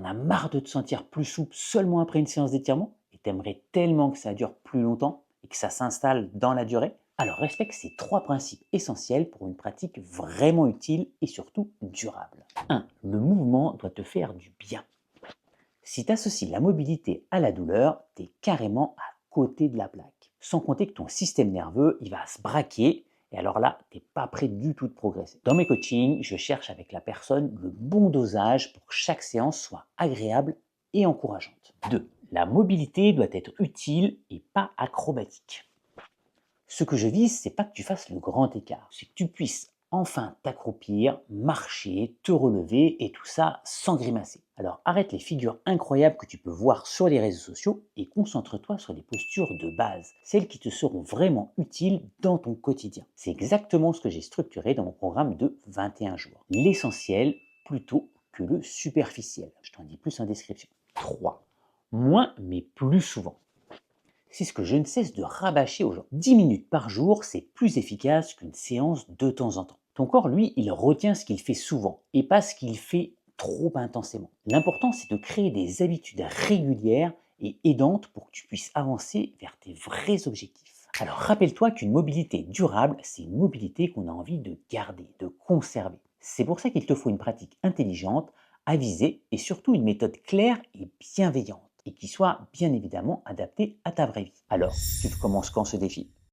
T'en as marre de te sentir plus souple seulement après une séance d'étirement et t'aimerais tellement que ça dure plus longtemps et que ça s'installe dans la durée? Alors respecte ces trois principes essentiels pour une pratique vraiment utile et surtout durable. 1. Le mouvement doit te faire du bien. Si tu associes la mobilité à la douleur, tu es carrément à côté de la plaque. Sans compter que ton système nerveux, il va se braquer et alors là, tu n'es pas prêt du tout de progresser. Dans mes coachings, je cherche avec la personne le bon dosage pour que chaque séance soit agréable et encourageante. 2. La mobilité doit être utile et pas acrobatique. Ce que je vise, c'est pas que tu fasses le grand écart, c'est que tu puisses enfin t'accroupir, marcher, te relever et tout ça sans grimacer. Alors arrête les figures incroyables que tu peux voir sur les réseaux sociaux et concentre-toi sur les postures de base, celles qui te seront vraiment utiles dans ton quotidien. C'est exactement ce que j'ai structuré dans mon programme de 21 jours. L'essentiel plutôt que le superficiel. Je t'en dis plus en description. 3. Moins mais plus souvent. C'est ce que je ne cesse de rabâcher aux gens. 10 minutes par jour, c'est plus efficace qu'une séance de temps en temps. Ton corps, lui, il retient ce qu'il fait souvent et pas ce qu'il fait trop intensément. L'important, c'est de créer des habitudes régulières et aidantes pour que tu puisses avancer vers tes vrais objectifs. Alors rappelle-toi qu'une mobilité durable, c'est une mobilité qu'on a envie de garder, de conserver. C'est pour ça qu'il te faut une pratique intelligente, avisée et surtout une méthode claire et bienveillante et qui soit bien évidemment adaptée à ta vraie vie. Alors, tu commences quand ce défi?